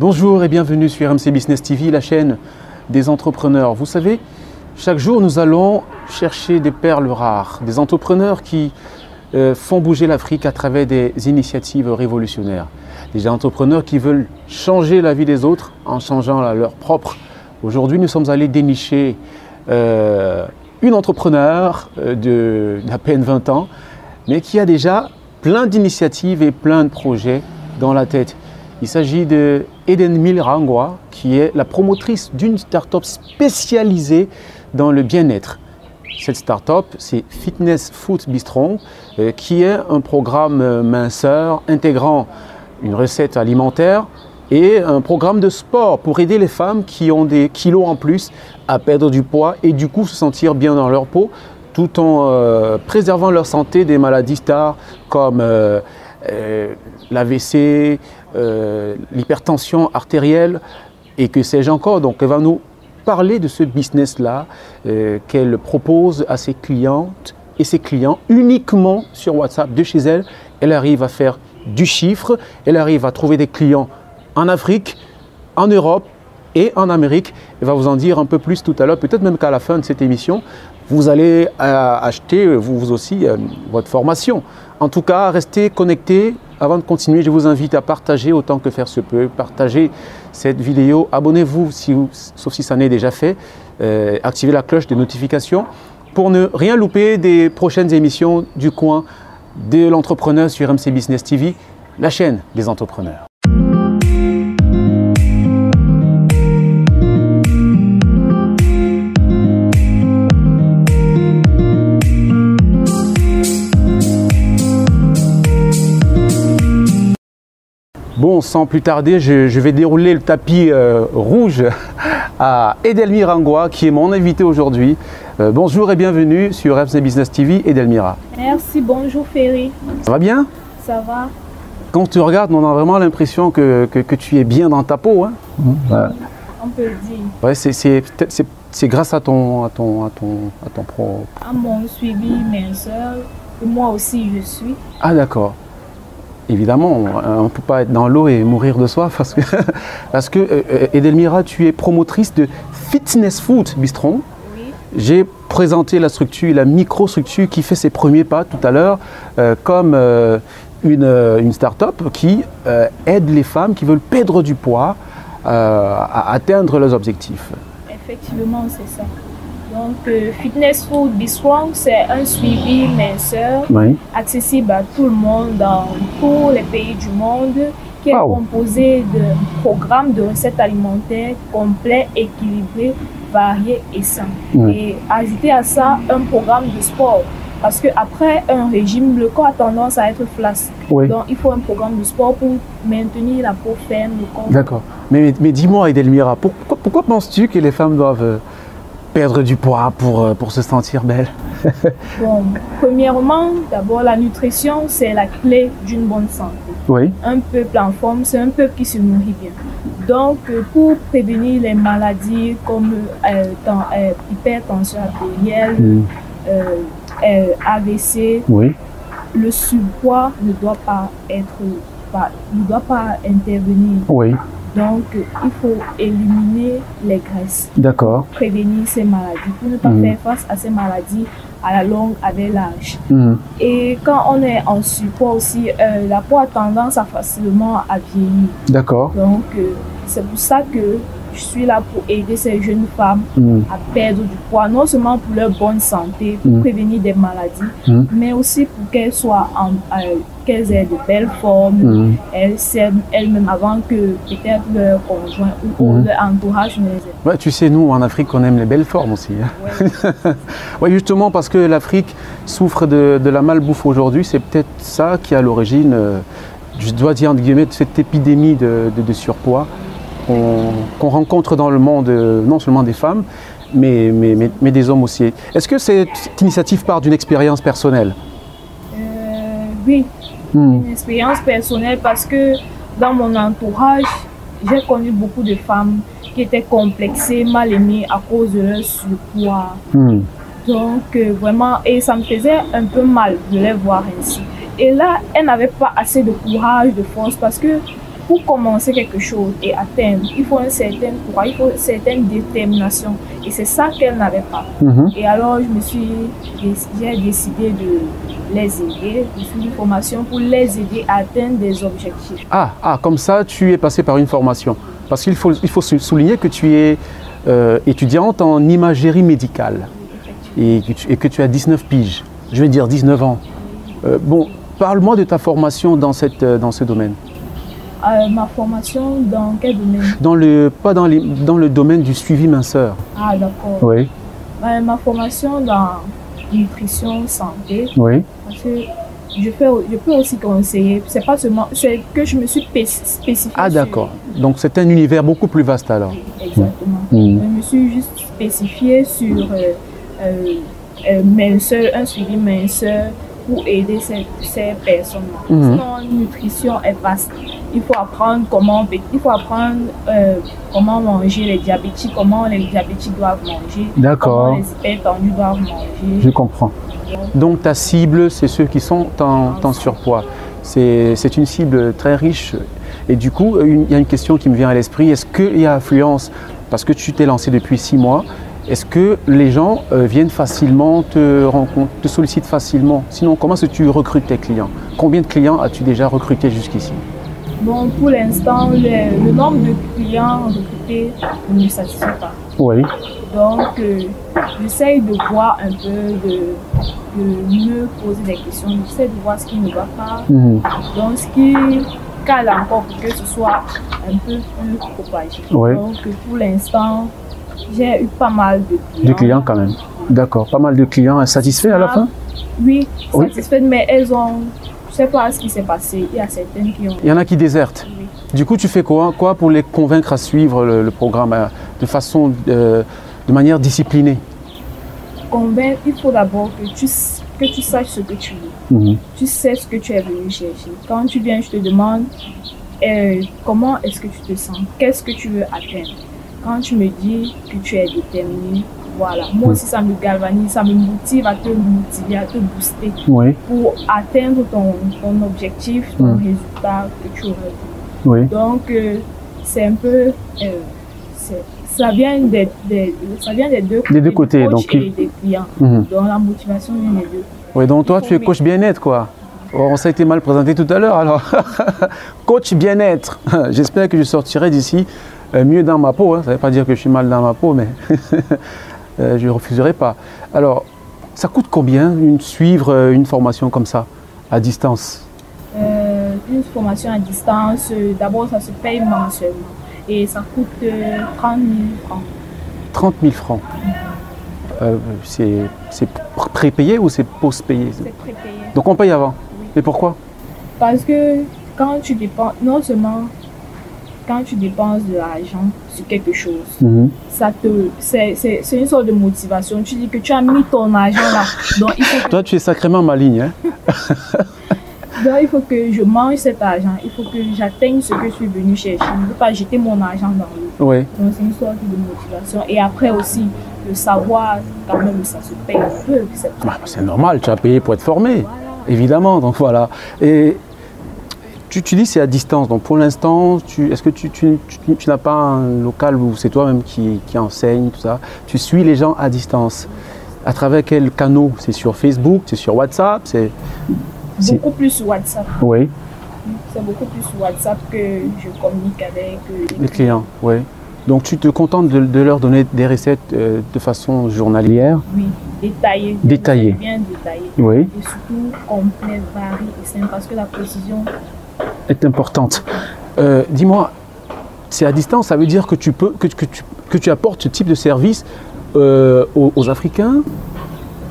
Bonjour et bienvenue sur RMC Business TV, la chaîne des entrepreneurs. Vous savez, chaque jour nous allons chercher des perles rares, des entrepreneurs qui font bouger l'Afrique à travers des initiatives révolutionnaires. Des entrepreneurs qui veulent changer la vie des autres en changeant la leur propre. Aujourd'hui, nous sommes allés dénicher une entrepreneur d'à peine 20 ans, mais qui a déjà plein d'initiatives et plein de projets dans la tête. Il s'agit de Edelmira Ngwa, qui est la promotrice d'une start-up spécialisée dans le bien-être. Cette start-up, c'est Fitness Food Bistro, qui est un programme minceur intégrant une recette alimentaire et un programme de sport pour aider les femmes qui ont des kilos en plus à perdre du poids et du coup se sentir bien dans leur peau tout en préservant leur santé des maladies stars comme l'AVC, l'hypertension artérielle et que sais-je encore. Donc elle va nous parler de ce business-là qu'elle propose à ses clientes et ses clients uniquement sur WhatsApp de chez elle. Elle arrive à faire du chiffre, elle arrive à trouver des clients en Afrique, en Europe et en Amérique. Elle va vous en dire un peu plus tout à l'heure, peut-être même qu'à la fin de cette émission, vous allez acheter vous aussi votre formation. En tout cas, restez connectés. Avant de continuer, je vous invite à partager autant que faire se peut. Partagez cette vidéo. Abonnez-vous, sauf si ça n'est déjà fait. Activez la cloche de notification pour ne rien louper des prochaines émissions du coin de l'entrepreneur sur RMC Business TV, la chaîne des entrepreneurs. Bon, sans plus tarder, je vais dérouler le tapis rouge à Edelmira Ngwa, qui est mon invité aujourd'hui. Bonjour et bienvenue sur RMC Business TV, Edelmira. Merci, bonjour Ferry. Ça va bien? Ça va. Quand tu regardes, on a vraiment l'impression que tu es bien dans ta peau. Hein? On peut le dire. Ouais, c'est grâce à ton pro. À mon suivi minceur, moi aussi je suis. Ah d'accord. Évidemment, on ne peut pas être dans l'eau et mourir de soif parce que Edelmira, tu es promotrice de Fitness Food Bistro. Oui. J'ai présenté la structure, la microstructure qui fait ses premiers pas tout à l'heure comme une start-up qui aide les femmes qui veulent perdre du poids à atteindre leurs objectifs. Effectivement, c'est ça. Donc, Fitness Food Bistro, c'est un suivi minceur accessible à tout le monde dans tous les pays du monde qui est composé de programmes de recettes alimentaires complets, équilibrés, variés et sains. Et ajouter à ça un programme de sport. Parce qu'après un régime, le corps a tendance à être flasque. Donc, il faut un programme de sport pour maintenir la peau ferme, le corps. D'accord. Mais dis-moi, Edelmira, pourquoi penses-tu que les femmes doivent perdre du poids pour se sentir belle? Bon, premièrement, d'abord, la nutrition, c'est la clé d'une bonne santé. Oui. Un peuple en forme, c'est un peuple qui se nourrit bien. Donc, pour prévenir les maladies comme hypertension artérielle, AVC, le surpoids ne doit pas intervenir. Oui. Donc, il faut éliminer les graisses. D'accord. Prévenir ces maladies pour ne pas faire face à ces maladies à la longue avec l'âge. Et quand on est en surpoids aussi, la peau a tendance à facilement à vieillir. D'accord. Donc, c'est pour ça que je suis là pour aider ces jeunes femmes à perdre du poids, non seulement pour leur bonne santé, pour prévenir des maladies, mais aussi pour qu'elles soient qu'elles aient de belles formes, elles s'aiment elles-mêmes avant que peut-être leur conjoint ou leur entourage ne les aime. Ouais, tu sais, nous en Afrique, on aime les belles formes aussi. Hein. Ouais, justement parce que l'Afrique souffre de la malbouffe aujourd'hui, c'est peut-être ça qui est à l'origine, je dois dire entre guillemets, de cette épidémie de surpoids qu'on rencontre dans le monde, non seulement des femmes, mais des hommes aussi. Est-ce que cette initiative part d'une expérience personnelle? Oui, une expérience personnelle parce que dans mon entourage, j'ai connu beaucoup de femmes qui étaient complexées, mal aimées à cause de leur surpoids. Donc vraiment, et ça me faisait un peu mal de les voir ainsi. Et là, elles n'avaient pas assez de courage, de force parce que pour commencer quelque chose et atteindre, il faut un certain courage, il faut une certaine détermination. Et c'est ça qu'elle n'avait pas. Et alors, j'ai décidé de les aider, de suivre une formation pour les aider à atteindre des objectifs. Comme ça, tu es passé par une formation. Parce qu'il faut souligner que tu es étudiante en imagerie médicale et que tu as 19 piges, je vais dire 19 ans. Bon, parle-moi de ta formation dans ce domaine. Ma formation dans quel domaine? Pas dans le domaine du suivi minceur. Ah, d'accord. Oui. Ma formation dans nutrition, santé. Oui. Parce que je peux aussi conseiller. C'est pas seulement, c'est que je me suis spécifiée. Ah, d'accord. Donc c'est un univers beaucoup plus vaste alors. Exactement. Je me suis juste spécifiée sur minceur, un suivi minceur pour aider ces personnes-là. Sinon, nutrition est vaste. Il faut apprendre comment manger les diabétiques, comment les diabétiques doivent manger, comment les hypertendus doivent manger. Je comprends. Donc ta cible, c'est ceux qui sont en surpoids. C'est une cible très riche. Et du coup, il y a une question qui me vient à l'esprit. Est-ce qu'il y a affluence, parce que tu t'es lancé depuis 6 mois, est-ce que les gens viennent facilement, te sollicitent facilement? Sinon, comment est-ce que tu recrutes tes clients? Combien de clients as-tu déjà recruté jusqu'ici? Bon, pour l'instant, le nombre de clients recrutés ne me satisfait pas. Oui. Donc, j'essaye de voir un peu, de me poser des questions, j'essaie de voir ce qui ne va pas. Donc, ce qui cale encore pour que ce soit un peu plus propagé. Oui. Donc, pour l'instant, j'ai eu pas mal de clients. De clients quand même. D'accord. Pas mal de clients satisfaits à la fin? Oui, satisfaites, mais elles ont... Je ne sais pas ce qui s'est passé. Il y a certaines qui ont... Il y en a qui désertent. Oui. Du coup, tu fais quoi pour les convaincre à suivre le programme de manière disciplinée? Convaincre, il faut d'abord que tu saches ce que tu veux. Tu sais ce que tu es venu chercher. Quand tu viens, je te demande comment est-ce que tu te sens? Qu'est-ce que tu veux atteindre? Quand tu me dis que tu es déterminé, voilà. Moi aussi, ça me galvanise, ça me motive à te motiver, à te booster pour atteindre ton objectif, ton résultat que tu aurais. Donc, c'est un peu... ça vient des deux côtés, donc, et des clients. Donc, la motivation vient des deux. Oui, donc toi, tu es coach bien-être, quoi. Oh, ça a été mal présenté tout à l'heure, alors. Coach bien-être. J'espère que je sortirai d'ici mieux dans ma peau. Ça ne veut pas dire que je suis mal dans ma peau, mais je ne refuserai pas. Alors, ça coûte combien suivre une formation comme ça, à distance? Une formation à distance, d'abord, ça se paye mensuellement. Et ça coûte 30 000 francs. 30 000 francs. C'est prépayé ou c'est post-payé? C'est prépayé. Donc on paye avant? Oui. Et pourquoi? Parce que quand tu dépenses, non seulement quand tu dépenses de l'argent sur quelque chose, c'est une sorte de motivation. Tu dis que tu as mis ton argent là. Donc, il faut que... Toi, tu es sacrément maligne, hein? Donc, il faut que je mange cet argent, il faut que j'atteigne ce que je suis venu chercher. Je ne veux pas jeter mon argent dans l'eau. Oui. Donc, c'est une sorte de motivation. Et après aussi, le savoir, quand même, ça se paye un peu. C'est normal, tu as payé pour être formé, évidemment. Donc voilà. Et tu dis c'est à distance. Donc pour l'instant, est-ce que tu n'as pas un local où c'est toi-même qui enseigne, tout ça? Tu suis les gens à distance. À travers quels canaux? C'est sur Facebook, c'est sur WhatsApp, beaucoup plus sur WhatsApp. Oui. C'est beaucoup plus sur WhatsApp que je communique avec les clients. Oui. Donc tu te contentes de leur donner des recettes de façon journalière? Oui, détaillées. Détaillées. Bien détaillées. Oui. Et surtout complètes, variées et simples parce que la précision est importante. Dis-moi, c'est à distance, ça veut dire que tu apportes ce type de service aux Africains?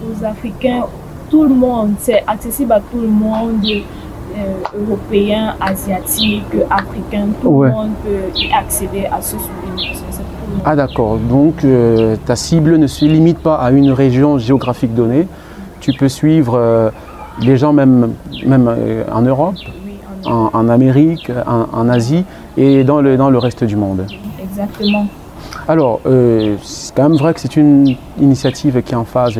Aux Africains, tout le monde, c'est accessible à tout le monde, européens, asiatiques, africains, tout le monde peut y accéder à ce suivi. Ah d'accord, donc ta cible ne se limite pas à une région géographique donnée, tu peux suivre les gens même en Europe, oui, en Amérique, en Asie et dans le reste du monde. Exactement. Alors, c'est quand même vrai que c'est une initiative qui est en phase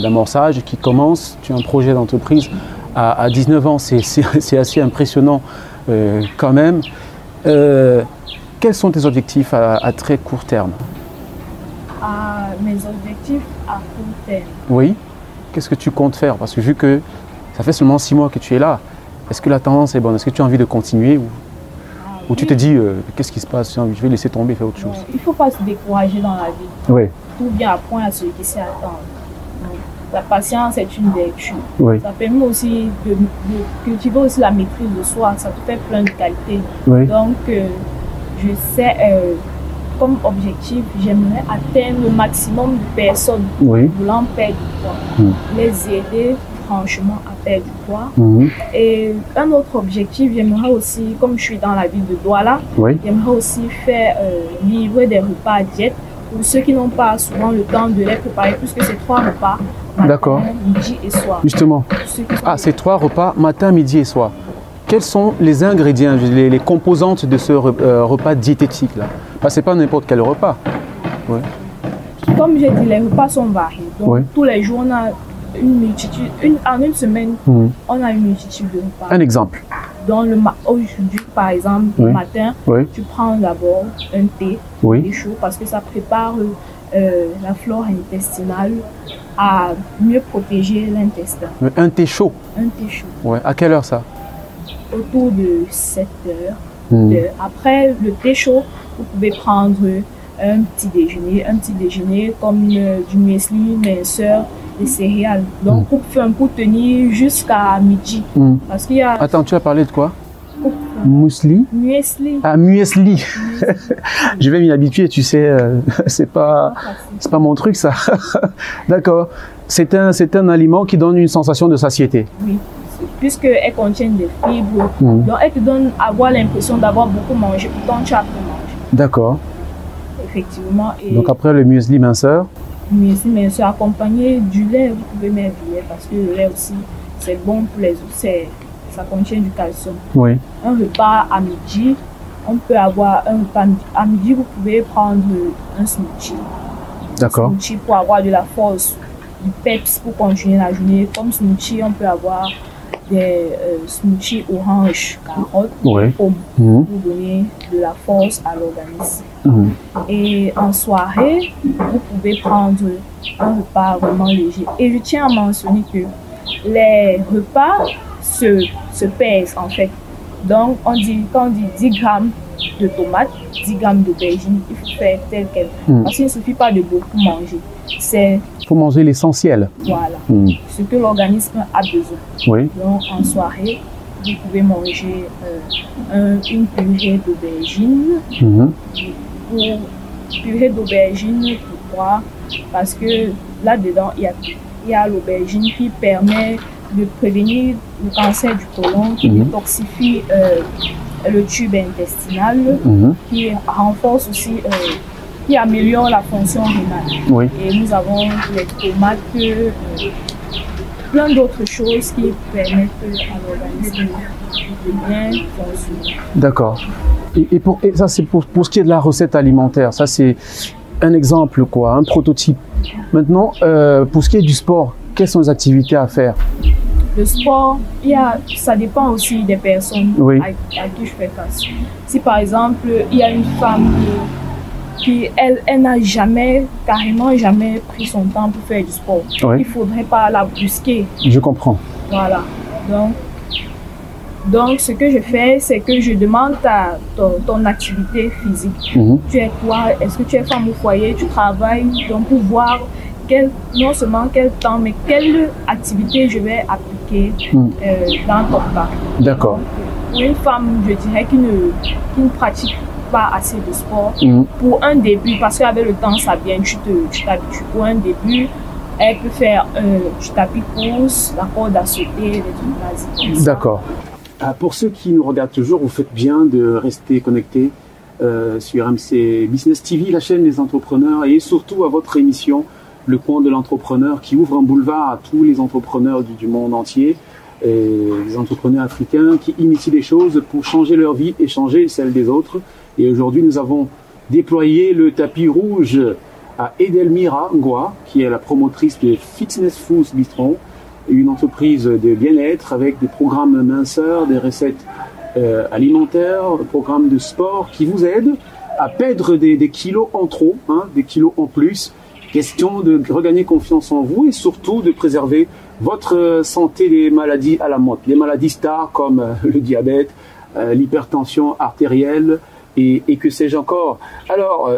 d'amorçage, qui commence. Tu as un projet d'entreprise à 19 ans, c'est assez impressionnant quand même. Quels sont tes objectifs à très court terme? Mes objectifs à court terme. Oui. Qu'est-ce que tu comptes faire? Parce que vu que ça fait seulement 6 mois que tu es là, est-ce que la tendance est bonne? Est-ce que tu as envie de continuer ou tu te dis, qu'est-ce qui se passe? Je vais laisser tomber, faire autre chose. Il ne faut pas se décourager dans la vie. Oui. Tout vient à point à celui qui sait attendre. Donc, la patience est une vertu. Oui. Ça permet aussi de cultiver aussi la maîtrise de soi. Ça te fait plein de qualités. Oui. Donc, je sais, comme objectif, j'aimerais atteindre le maximum de personnes voulant perdre du poids. Les aider franchement à perdre du poids. Et un autre objectif, j'aimerais aussi, comme je suis dans la ville de Douala, j'aimerais aussi faire livrer des repas à diète pour ceux qui n'ont pas souvent le temps de les préparer, puisque c'est 3 repas, matin, midi et soir. Justement. C'est 3 repas, matin, midi et soir. Quels sont les ingrédients, les composantes de ce repas diététique là? Parce que ce n'est pas n'importe quel repas. Ouais. Comme j'ai dit, les repas sont variés. Donc tous les jours, on a une multitude. En une semaine, on a une multitude de repas. Un exemple. Aujourd'hui, par exemple, le matin, tu prends d'abord un thé chaud parce que ça prépare la flore intestinale à mieux protéger l'intestin. Un thé chaud? Un thé chaud. Ouais. À quelle heure ça? Autour de 7 heures. Après le thé chaud, vous pouvez prendre un petit déjeuner comme du muesli, minceur, des céréales. Donc pour tenir jusqu'à midi. Parce qu'il y a... Attends, tu as parlé de quoi? Muesli? Muesli. Ah, muesli. Je vais m'y habituer, tu sais, c'est pas mon truc ça. D'accord. C'est un aliment qui donne une sensation de satiété. Oui. Puisqu'elles contiennent des fibres, donc elles te donnent avoir l'impression d'avoir beaucoup mangé, pourtant tu as peu mangé. D'accord. Effectivement. Et donc après le muesli minceur? Muesli minceur accompagné du lait, vous pouvez mettre du lait parce que le lait aussi c'est bon pour les os, ça contient du calcium. Oui. Un repas à midi, on peut avoir un repas à midi, vous pouvez prendre un smoothie. D'accord. Un smoothie pour avoir de la force, du peps pour continuer la journée. Comme smoothie, on peut avoir des smoothies orange, carotte, pomme pour donner de la force à l'organisme. Et en soirée, vous pouvez prendre un repas vraiment léger. Et je tiens à mentionner que les repas se pèsent en fait. Donc quand on dit 10 grammes de tomates, 10 grammes d'aubergine, il faut faire tel quel. Parce qu'il ne suffit pas de beaucoup manger. Il faut manger l'essentiel. Voilà, ce que l'organisme a besoin. Oui. Donc en soirée, vous pouvez manger une purée d'aubergine. Purée d'aubergine, pourquoi? Parce que là-dedans, il y a l'aubergine qui permet de prévenir le cancer du côlon, qui détoxifie le tube intestinal, qui renforce aussi, qui améliore la fonction rénale. Oui. Et nous avons les tomates, plein d'autres choses qui permettent à l'organisme de bien fonctionner. D'accord. Et ça, c'est pour ce qui est de la recette alimentaire. Ça, c'est un exemple, quoi, un prototype. Maintenant, pour ce qui est du sport, quelles sont les activités à faire? Le sport, ça dépend aussi des personnes à qui je fais face. Si par exemple, il y a une femme qui elle n'a carrément jamais pris son temps pour faire du sport, il ne faudrait pas la brusquer. Je comprends. Voilà. Donc, ce que je fais, c'est que je demande ton activité physique. Tu es quoi? Est-ce que tu es femme au foyer? Tu travailles? Donc, pour voir non seulement quel temps, mais quelle activité je vais appliquer dans ton cas. D'accord. Pour une femme, je dirais qui ne pratique pas assez de sport, pour un début, parce qu'avec le temps, ça vient, tu t'habitues. Pour un début, elle peut faire du tapis course, la corde à sauter, des trucs basiques. D'accord. Pour ceux qui nous regardent toujours, vous faites bien de rester connectés sur RMC Business TV, la chaîne des entrepreneurs, et surtout à votre émission Le Coin de l'entrepreneur, qui ouvre un boulevard à tous les entrepreneurs du monde entier, et les entrepreneurs africains qui initient des choses pour changer leur vie et changer celle des autres. Et aujourd'hui, nous avons déployé le tapis rouge à Edelmira Ngoa, qui est la promotrice de Fitness Foods Bistro, une entreprise de bien-être avec des programmes minceurs, des recettes alimentaires, programmes de sport qui vous aident à perdre des kilos en trop, hein, des kilos en plus. Question de regagner confiance en vous et surtout de préserver votre santé des maladies à la mode. Les maladies stars comme le diabète, l'hypertension artérielle et que sais-je encore. Alors,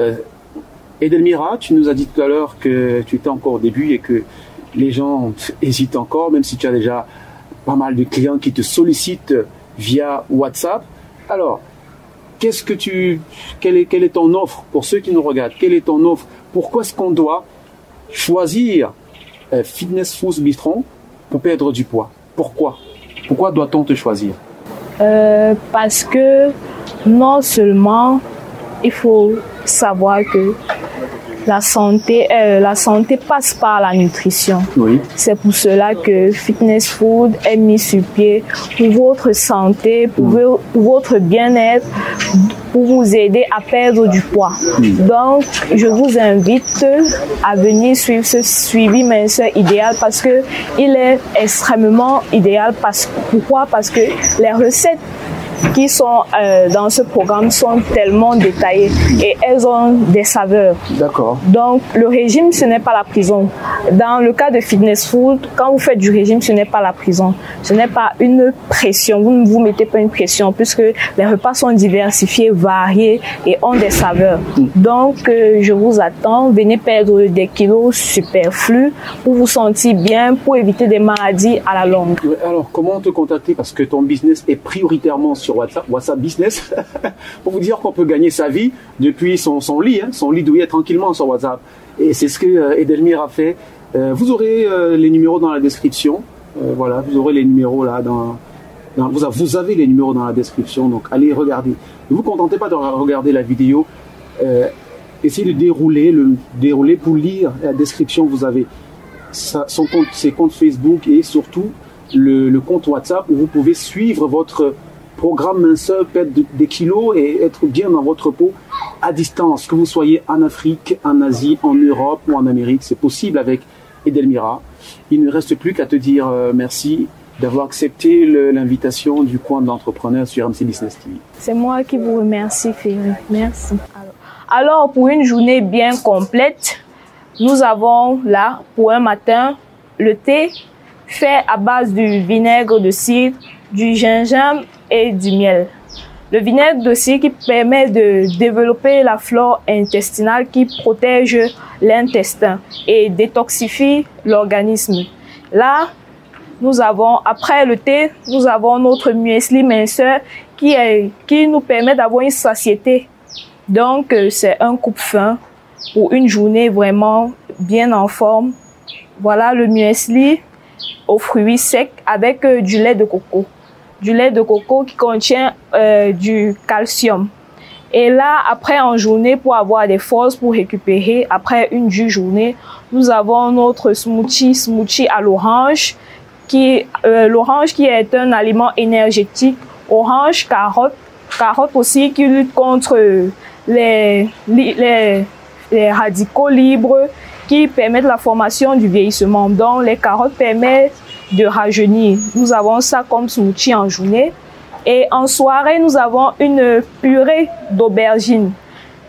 Edelmira, tu nous as dit tout à l'heure que tu étais encore au début et que les gens hésitent encore, même si tu as déjà pas mal de clients qui te sollicitent via WhatsApp. Alors, quelle est ton offre pour ceux qui nous regardent? Quelle est ton offre? Pourquoi est-ce qu'on doit choisir Fitness Food Bistro pour perdre du poids? Pourquoi doit-on te choisir? Parce que non seulement il faut savoir que la santé passe par la nutrition. Oui. C'est pour cela que Fitness Food est mis sur pied pour votre santé, pour votre bien-être, pour vous aider à perdre du poids. Donc, je vous invite à venir suivre ce suivi minceur idéal parce que il est extrêmement idéal. Pourquoi? Parce que les recettes qui sont dans ce programme sont tellement détaillées et elles ont des saveurs. D'accord. Donc, le régime, ce n'est pas la prison. Dans le cas de Fitness Food, quand vous faites du régime, ce n'est pas la prison. Ce n'est pas une pression. Vous ne vous mettez pas une pression puisque les repas sont diversifiés, variés et ont des saveurs. Donc, je vous attends. Venez perdre des kilos superflus pour vous sentir bien, pour éviter des maladies à la longue. Alors, comment te contacter? Parce que ton business est prioritairement sur WhatsApp Business, pour vous dire qu'on peut gagner sa vie depuis son lit, hein, son lit douillet tranquillement sur WhatsApp. Et c'est ce que Edelmira a fait. Vous aurez les numéros dans la description. Voilà, vous aurez les numéros là vous avez les numéros dans la description, donc allez regarder. Ne vous contentez pas de regarder la vidéo. Essayez de dérouler pour lire la description. Vous avez ses comptes Facebook et surtout le compte WhatsApp où vous pouvez suivre votre programme minceur, perdre des kilos et être bien dans votre peau à distance. Que vous soyez en Afrique, en Asie, en Europe ou en Amérique, c'est possible avec Edelmira. Il ne reste plus qu'à te dire merci d'avoir accepté l'invitation du coin de l'entrepreneur sur RMC Business TV. C'est moi qui vous remercie, Ferry. Merci. Alors, pour une journée bien complète, nous avons là, pour un matin, le thé fait à base du vinaigre de cidre, du gingembre et du miel. Le vinaigre de cidre qui permet de développer la flore intestinale qui protège l'intestin et détoxifie l'organisme. Là, nous avons, après le thé, nous avons notre muesli minceur qui nous permet d'avoir une satiété. Donc, c'est un coupe-faim pour une journée vraiment bien en forme. Voilà le muesli aux fruits secs avec du lait de coco. Du lait de coco qui contient du calcium. Et là, après en journée, pour avoir des forces, pour récupérer, après une dure journée, nous avons notre smoothie à l'orange, l'orange qui est un aliment énergétique. Orange, carotte aussi qui lutte contre les radicaux libres qui permettent la formation du vieillissement. Donc, les carottes permettent de rajeunir. Nous avons ça comme smoothie en journée. Et en soirée, nous avons une purée d'aubergine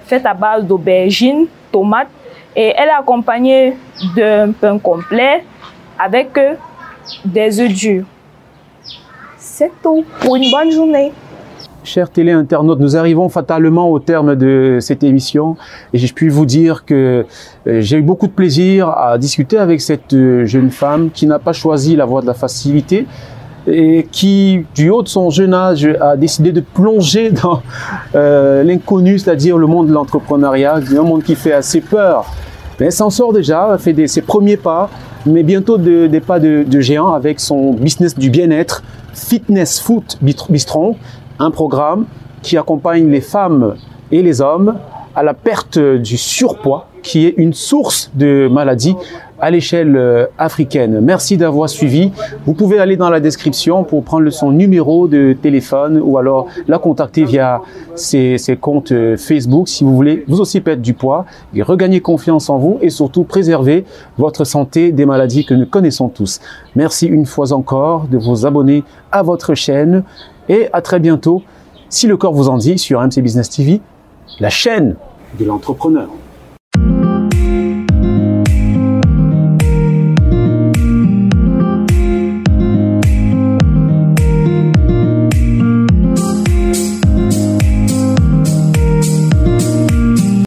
faite à base d'aubergine, tomates. Et elle est accompagnée d'un pain complet avec des œufs durs. C'est tout pour une bonne journée. Chers téléinternautes, nous arrivons fatalement au terme de cette émission et je puis vous dire que j'ai eu beaucoup de plaisir à discuter avec cette jeune femme qui n'a pas choisi la voie de la facilité et qui, du haut de son jeune âge, a décidé de plonger dans l'inconnu, c'est-à-dire le monde de l'entrepreneuriat, un monde qui fait assez peur. Mais elle s'en sort déjà, elle fait ses premiers pas, mais bientôt des pas de géant avec son business du bien-être, Fitness Food Bistro. Un programme qui accompagne les femmes et les hommes à la perte du surpoids, qui est une source de maladie à l'échelle africaine. Merci d'avoir suivi. Vous pouvez aller dans la description pour prendre son numéro de téléphone ou alors la contacter via ses comptes Facebook si vous voulez vous aussi perdre du poids et regagner confiance en vous et surtout préserver votre santé des maladies que nous connaissons tous. Merci une fois encore de vous abonner à votre chaîne Et à très bientôt, si le corps vous en dit, sur RMC Business TV, la chaîne de l'entrepreneur.